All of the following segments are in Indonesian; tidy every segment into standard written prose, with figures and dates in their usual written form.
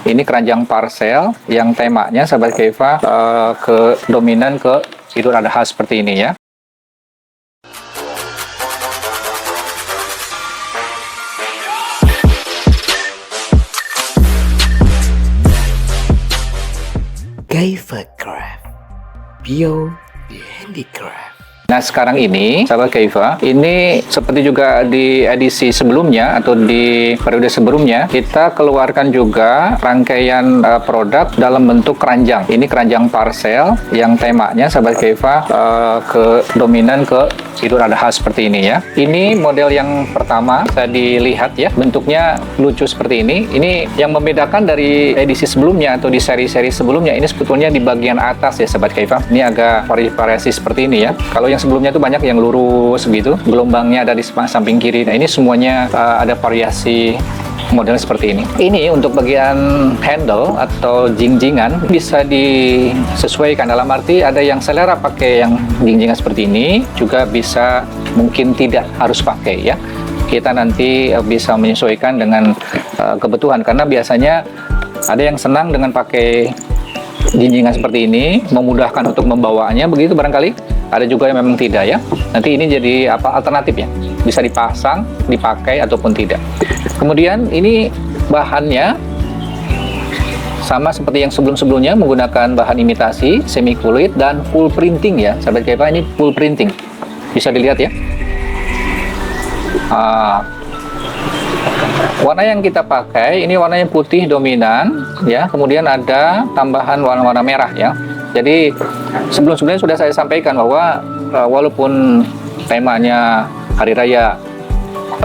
Ini keranjang parcel yang temanya sahabat Keifa ke dominan ke Idul Adha seperti ini ya. Keifa Craft, Bio the Handicraft. Nah sekarang ini sahabat Keifa, ini seperti juga di edisi sebelumnya atau di periode sebelumnya, kita keluarkan juga rangkaian produk dalam bentuk keranjang. Ini keranjang parcel yang temanya sahabat Keifa ke dominan ke Idul Adha seperti ini ya. Ini model yang pertama saya dilihat ya, bentuknya lucu seperti ini. Ini yang membedakan dari edisi sebelumnya atau di seri-seri sebelumnya, ini sebetulnya di bagian atas ya sahabat Keifa. Ini agak variasi seperti ini ya. Kalau yang sebelumnya itu banyak yang lurus gitu, gelombangnya ada di samping kiri. Nah ini semuanya ada variasi model seperti ini. Ini untuk bagian handle atau jingjingan bisa disesuaikan, dalam arti ada yang selera pakai yang jingjingan seperti ini, juga bisa mungkin tidak harus pakai ya. Kita nanti bisa menyesuaikan dengan kebutuhan, karena biasanya ada yang senang dengan pakai jinjingan seperti ini, memudahkan untuk membawanya begitu barangkali. Ada juga yang memang tidak ya. Nanti ini jadi alternatif ya, bisa dipasang, dipakai ataupun tidak. Kemudian ini bahannya sama seperti yang sebelum-sebelumnya, menggunakan bahan imitasi, semi kulit dan full printing ya sahabat Keifa. Ini full printing, bisa dilihat ya. Warna yang kita pakai ini warnanya putih dominan ya, kemudian ada tambahan warna-warna merah ya. Jadi sebelum-sebelumnya sudah saya sampaikan bahwa walaupun temanya hari raya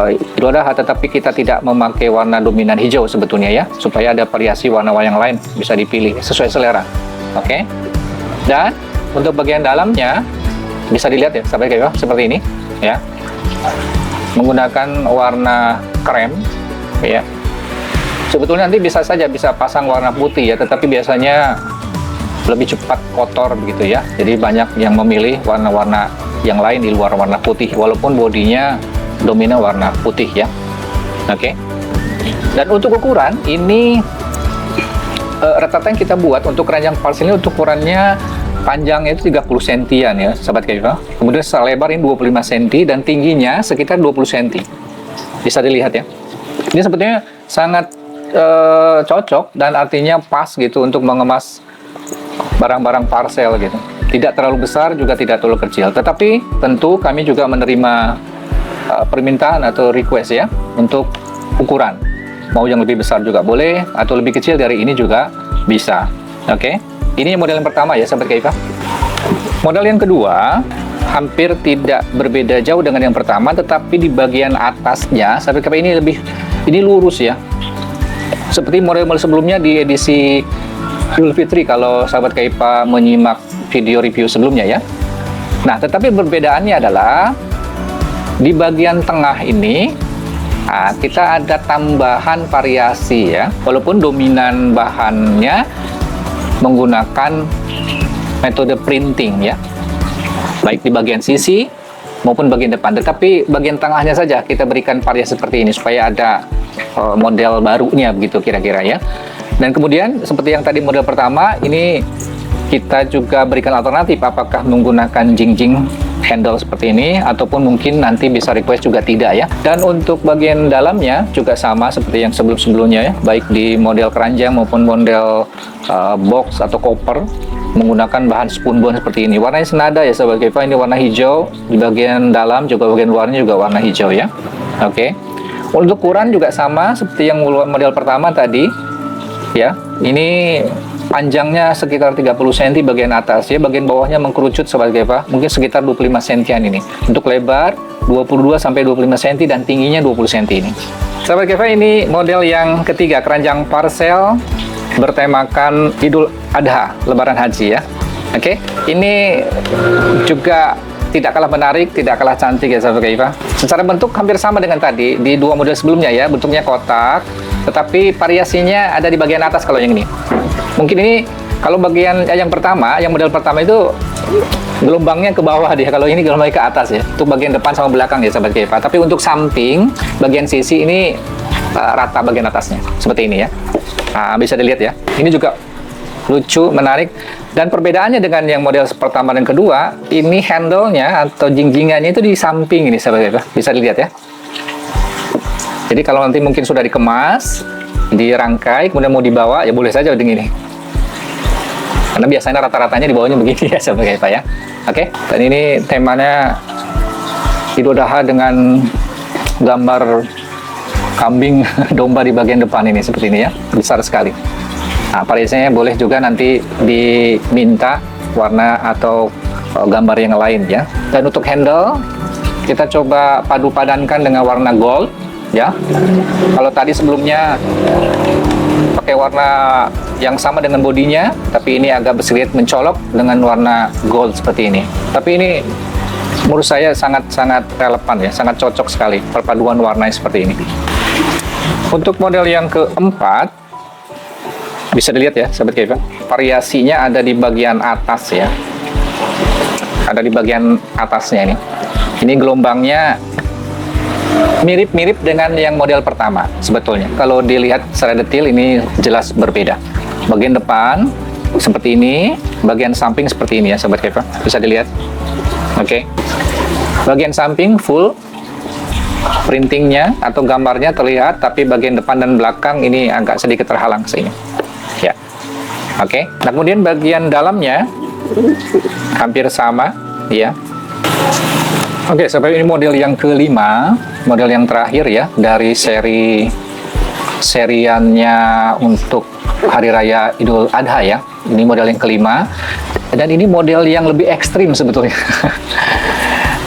Idul Adha, tetapi kita tidak memakai warna dominan hijau sebetulnya ya, supaya ada variasi warna-warna yang lain bisa dipilih sesuai selera. Oke. Dan untuk bagian dalamnya bisa dilihat ya sahabat Keifa, seperti ini ya. Menggunakan warna krem ya. Sebetulnya nanti bisa saja bisa pasang warna putih ya, tetapi biasanya lebih cepat kotor begitu ya. Jadi banyak yang memilih warna-warna yang lain di luar warna putih, walaupun bodinya dominan warna putih ya. Oke. Dan untuk ukuran ini rata-rata yang kita buat untuk keranjang parcel ini, untuk ukurannya panjangnya itu 30 cm ya sahabat Keifa. Kemudian lebar ini 25 cm dan tingginya sekitar 20 cm. Bisa dilihat ya. Ini sebetulnya sangat cocok dan artinya pas gitu untuk mengemas barang-barang parcel gitu. Tidak terlalu besar juga tidak terlalu kecil. Tetapi tentu kami juga menerima permintaan atau request ya untuk ukuran. Mau yang lebih besar juga boleh, atau lebih kecil dari ini juga bisa. Oke. Ini model yang pertama ya sahabat Keifa. Model yang kedua hampir tidak berbeda jauh dengan yang pertama, tetapi di bagian atasnya sahabat Keifa ini lurus ya. Seperti model-model sebelumnya di edisi Idul Fitri kalau sahabat Keifa menyimak video review sebelumnya ya. Nah, tetapi perbedaannya adalah di bagian tengah ini kita ada tambahan variasi ya. Walaupun dominan bahannya menggunakan metode printing ya, baik di bagian sisi maupun bagian depan, tetapi bagian tengahnya saja kita berikan variasi seperti ini supaya ada model barunya begitu kira-kira ya. Dan kemudian seperti yang tadi model pertama, ini kita juga berikan alternatif apakah menggunakan jingjing handle seperti ini, ataupun mungkin nanti bisa request juga tidak ya. Dan untuk bagian dalamnya juga sama seperti yang sebelum-sebelumnya ya, baik di model keranjang maupun model box atau koper, menggunakan bahan spunbond seperti ini. Warnanya senada ya sahabat Keifa, ini warna hijau, di bagian dalam juga bagian luarnya juga warna hijau ya. Oke. Untuk ukuran juga sama seperti yang model pertama tadi ya. Ini panjangnya sekitar 30 cm bagian atas ya, bagian bawahnya mengkerucut sahabat Keifa, mungkin sekitar 25 cm ini. Untuk lebar 22 sampai 25 cm dan tingginya 20 cm ini. Sahabat Keifa, ini model yang ketiga, keranjang parcel bertemakan Idul Adha, Lebaran Haji ya. Oke. Ini juga tidak kalah menarik, tidak kalah cantik ya sahabat Keifa. Secara bentuk hampir sama dengan tadi di dua model sebelumnya ya, bentuknya kotak, tetapi variasinya ada di bagian atas kalau yang ini. Mungkin ini kalau bagian yang pertama, yang model pertama itu gelombangnya ke bawah dia, kalau ini gelombangnya ke atas ya. Untuk bagian depan sama belakang ya sahabat Keifa. Tapi untuk samping, bagian sisi ini rata bagian atasnya seperti ini ya. Nah, bisa dilihat ya. Ini juga lucu, menarik, dan perbedaannya dengan yang model pertama dan kedua, ini handle-nya atau jingjingannya itu di samping ini, sahabat, bisa dilihat ya. Jadi kalau nanti mungkin sudah dikemas, dirangkai, kemudian mau dibawa, ya boleh saja begini. Karena biasanya rata-ratanya di bawahnya begini ya, sahabat ya. Oke, dan ini temanya Idul Adha dengan gambar kambing domba di bagian depan ini seperti ini ya, besar sekali. Nah, variasinya boleh juga nanti diminta warna atau gambar yang lain ya. Dan untuk handle kita coba padu padankan dengan warna gold ya. Kalau tadi sebelumnya pakai warna yang sama dengan bodinya, tapi ini agak sedikit mencolok dengan warna gold seperti ini. Tapi ini menurut saya sangat relevan ya, sangat cocok sekali perpaduan warna seperti ini. Untuk model yang keempat, bisa dilihat ya, sahabat Kevin, variasinya ada di bagian atas ya. Ada di bagian atasnya ini. Ini gelombangnya mirip-mirip dengan yang model pertama sebetulnya. Kalau dilihat secara detail ini jelas berbeda. Bagian depan seperti ini, bagian samping seperti ini ya, sahabat Kevin. Bisa dilihat. Oke. Bagian samping full printingnya atau gambarnya terlihat, tapi bagian depan dan belakang ini agak sedikit terhalang sini ya. Oke. Nah, kemudian bagian dalamnya hampir sama ya. Oke, sampai ini model yang kelima, model yang terakhir ya dari seriannya untuk Hari Raya Idul Adha ya. Ini model yang kelima, dan ini model yang lebih ekstrim sebetulnya.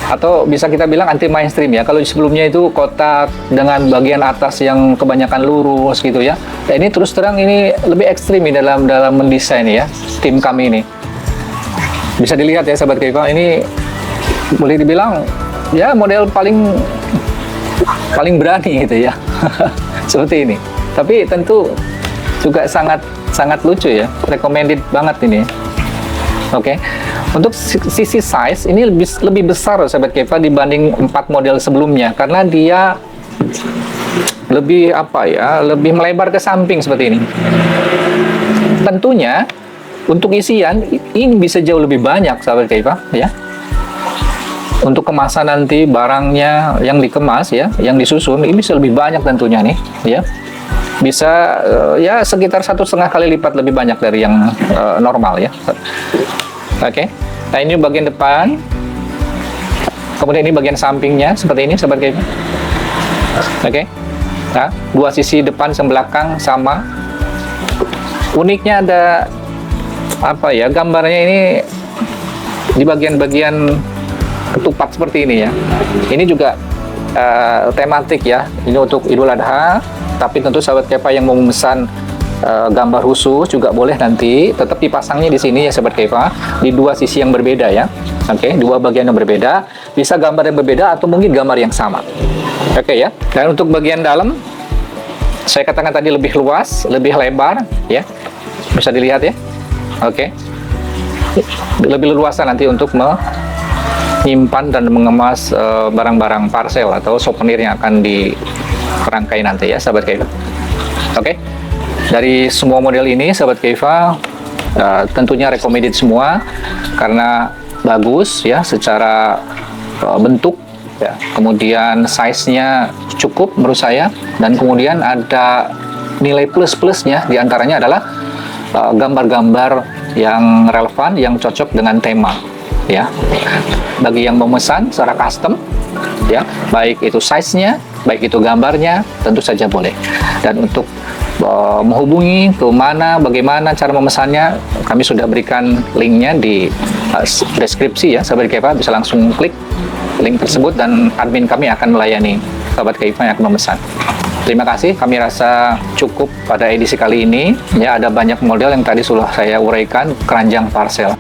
Atau bisa kita bilang anti mainstream ya. Kalau sebelumnya itu kotak dengan bagian atas yang kebanyakan lurus gitu ya. Dan ini terus terang ini lebih ekstrim nih dalam mendesain ya, tim kami ini. Bisa dilihat ya, sahabat Kevin, ini boleh dibilang ya model paling berani gitu ya. Seperti ini. Tapi tentu juga sangat lucu ya. Recommended banget ini. Oke. Untuk sisi size ini lebih besar sahabat Keva dibanding 4 model sebelumnya, karena dia lebih lebih melebar ke samping seperti ini. Tentunya untuk isian ini bisa jauh lebih banyak sahabat Keva ya. Untuk kemasan nanti barangnya yang dikemas ya, yang disusun ini bisa lebih banyak tentunya nih ya. Bisa ya sekitar 1,5 kali lipat lebih banyak dari yang normal ya. Oke. Nah, ini bagian depan. Kemudian ini bagian sampingnya seperti ini sahabat Kevin. Oke. Nah, dua sisi depan dan belakang sama. Uniknya ada gambarnya ini di bagian-bagian ketupat seperti ini ya. Ini juga tematik ya. Ini untuk Idul Adha, tapi tentu sahabat Keva yang mau memesan gambar khusus juga boleh nanti tetap dipasangnya di sini ya sahabat Keva, di dua sisi yang berbeda ya. Oke, dua bagian yang berbeda, bisa gambar yang berbeda atau mungkin gambar yang sama. Oke ya. Dan untuk bagian dalam saya katakan tadi lebih luas, lebih lebar ya. Bisa dilihat ya. Oke. Lebih leluasa nanti untuk menyimpan dan mengemas barang-barang parcel atau souvenir yang akan dirangkai nanti ya sahabat Keva. Oke. Dari semua model ini sahabat Keva tentunya recommended semua karena bagus ya secara bentuk ya. Kemudian size-nya cukup menurut saya, dan kemudian ada nilai plus-plusnya, diantaranya adalah gambar-gambar yang relevan, yang cocok dengan tema ya. Bagi yang memesan secara custom ya, baik itu size-nya, baik itu gambarnya, tentu saja boleh. Dan untuk menghubungi ke mana, bagaimana cara memesannya, kami sudah berikan linknya di deskripsi ya sahabat Keva, bisa langsung klik link tersebut dan admin kami akan melayani sahabat Keva yang akan memesan. Terima kasih, kami rasa cukup pada edisi kali ini ya. Ada banyak model yang tadi sudah saya uraikan, keranjang parcel.